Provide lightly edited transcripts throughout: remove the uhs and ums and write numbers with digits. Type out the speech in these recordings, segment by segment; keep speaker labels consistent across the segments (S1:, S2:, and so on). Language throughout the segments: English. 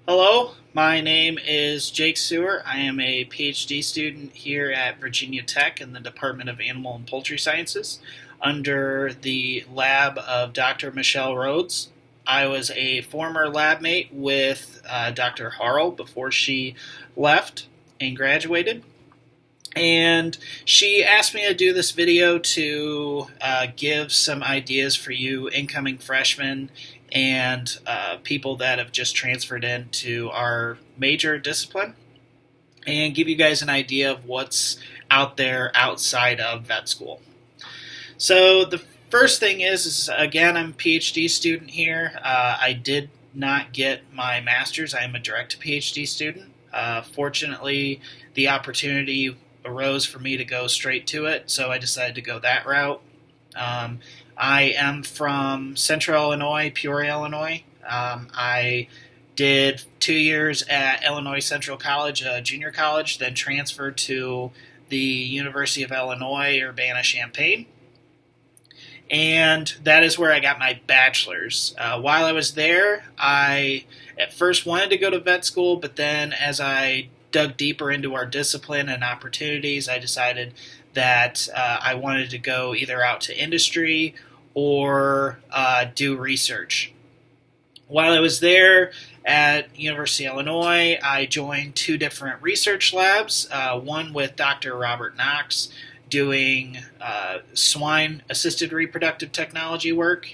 S1: Hello, my name is Jake Stewart. I am a PhD student here at Virginia Tech in the Department of Animal and Poultry Sciences under the lab of Dr. Michelle Rhodes. I was a former lab mate with Dr. Harrell before she left and graduated. And she asked me to do this video to give some ideas for you incoming freshmen and people that have just transferred into our major discipline and give you guys an idea of what's out there outside of vet school. So the first thing is again, I'm a PhD student here. I did not get my master's. I am a direct PhD student. Fortunately, the opportunity arose for me to go straight to it, so I decided to go that route. I am from Central Illinois, Peoria, Illinois. I did 2 years at Illinois Central College, junior college, then transferred to the University of Illinois, Urbana-Champaign. And that is where I got my bachelor's. While I was there, I at first wanted to go to vet school, but then as I dug deeper into our discipline and opportunities, I decided that I wanted to go either out to industry or do research. While I was there at University of Illinois, I joined two different research labs, one with Dr. Robert Knox doing swine-assisted reproductive technology work,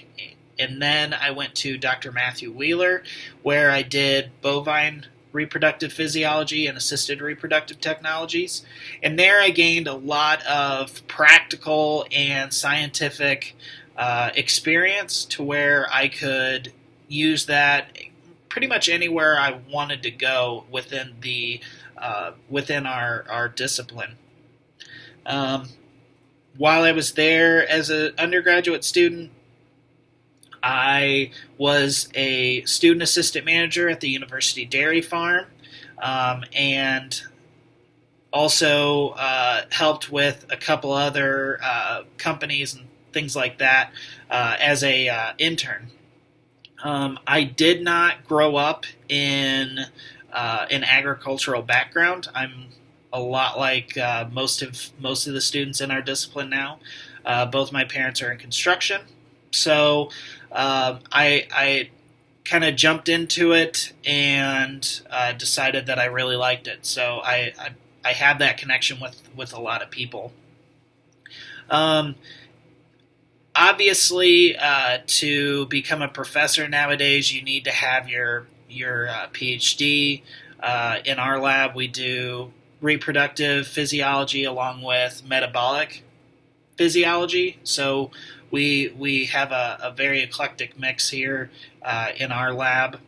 S1: and then I went to Dr. Matthew Wheeler, where I did bovine reproductive physiology and assisted reproductive technologies. And there I gained a lot of practical and scientific experience to where I could use that pretty much anywhere I wanted to go within within our discipline. While I was there as an undergraduate student, I was a student assistant manager at the University Dairy Farm, and also helped with a couple other companies and things like that as a intern. I did not grow up in an agricultural background. I'm a lot like most of the students in our discipline now. Both my parents are in construction, so I kind of jumped into it and decided that I really liked it. So I had that connection with a lot of people. Obviously, to become a professor nowadays, you need to have your PhD. In our lab, we do reproductive physiology along with metabolic physiology. So we have a very eclectic mix here in our lab.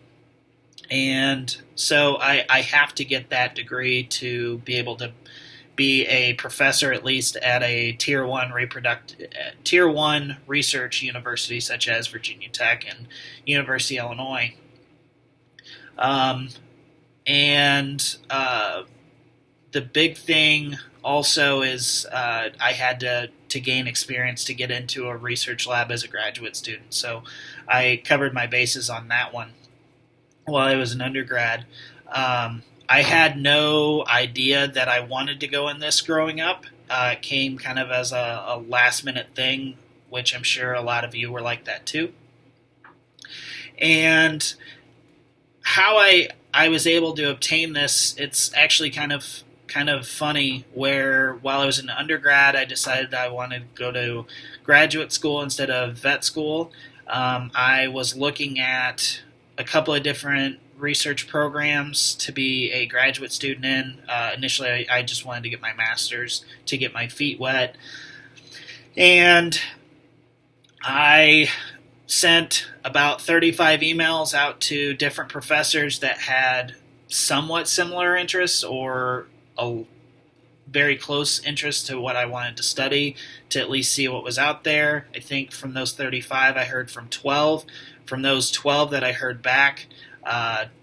S1: And so I have to get that degree to be able to be a professor, at least at a tier one research university such as Virginia Tech and University of Illinois. The big thing also is I had to gain experience to get into a research lab as a graduate student. So I covered my bases on that one while I was an undergrad. I had no idea that I wanted to go in this growing up. It came kind of as a last-minute thing, which I'm sure a lot of you were like that too. And how I was able to obtain this, it's actually kind of funny, where while I was an undergrad, I decided I wanted to go to graduate school instead of vet school. I was looking at a couple of different research programs to be a graduate student in. Initially, I just wanted to get my master's to get my feet wet. And I sent about 35 emails out to different professors that had somewhat similar interests or a very close interest to what I wanted to study, to at least see what was out there. I think from those 35, I heard from 12. From those 12 that I heard back,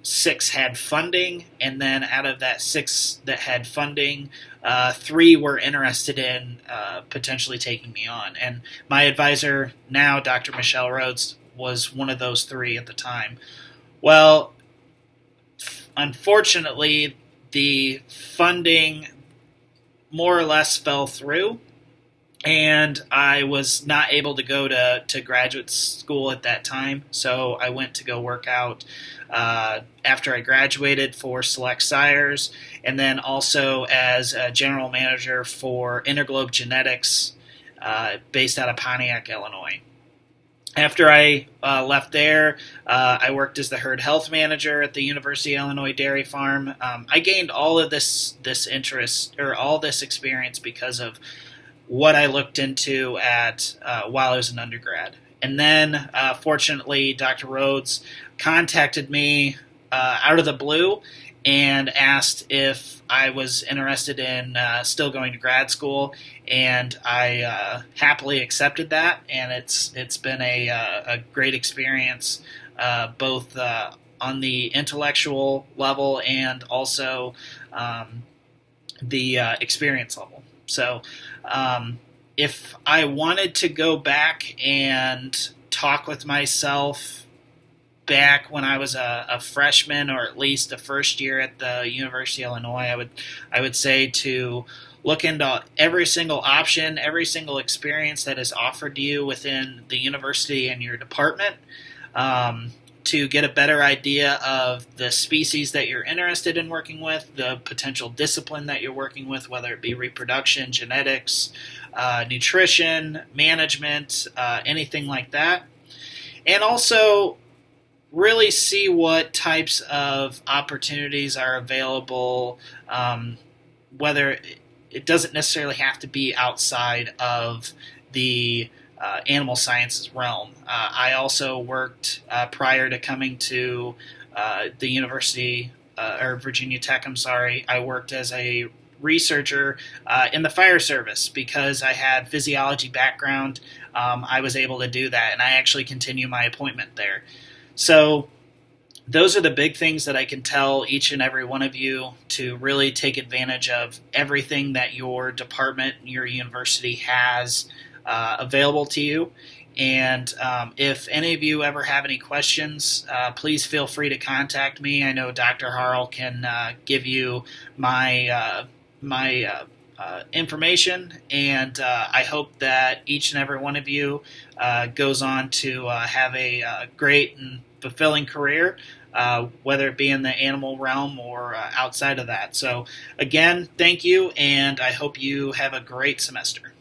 S1: 6 had funding, and then out of that 6 that had funding, 3 were interested in potentially taking me on. And my advisor now, Dr. Michelle Rhodes, was one of those 3 at the time. Well, Unfortunately, the funding more or less fell through, and I was not able to go to graduate school at that time, so I went to go work out after I graduated for Select Sires, and then also as a general manager for Interglobe Genetics, based out of Pontiac, Illinois. After I left there, I worked as the herd health manager at the University of Illinois Dairy Farm. I gained all of this interest, or all this experience, because of what I looked into at while I was an undergrad. And then, fortunately, Dr. Rhodes contacted me out of the blue and asked if I was interested in still going to grad school, and I happily accepted that. And it's been a great experience, both on the intellectual level and also the experience level. So if I wanted to go back and talk with myself back when I was a freshman, or at least a first year at the University of Illinois, I would say to look into every single option, every single experience that is offered to you within the university and your department, to get a better idea of the species that you're interested in working with, the potential discipline that you're working with, whether it be reproduction, genetics, nutrition, management, anything like that. And also really see what types of opportunities are available, whether it doesn't necessarily have to be outside of the animal sciences realm. I also worked, prior to coming to the University, or Virginia Tech, I worked as a researcher in the fire service. Because I had physiology background, I was able to do that, and I actually continue my appointment there. So those are the big things that I can tell each and every one of you, to really take advantage of everything that your department, your university has available to you. And if any of you ever have any questions, please feel free to contact me. I know Dr. Harrell can give you my information, and I hope that each and every one of you goes on to have a great and fulfilling career, whether it be in the animal realm or outside of that. So again, thank you, and I hope you have a great semester.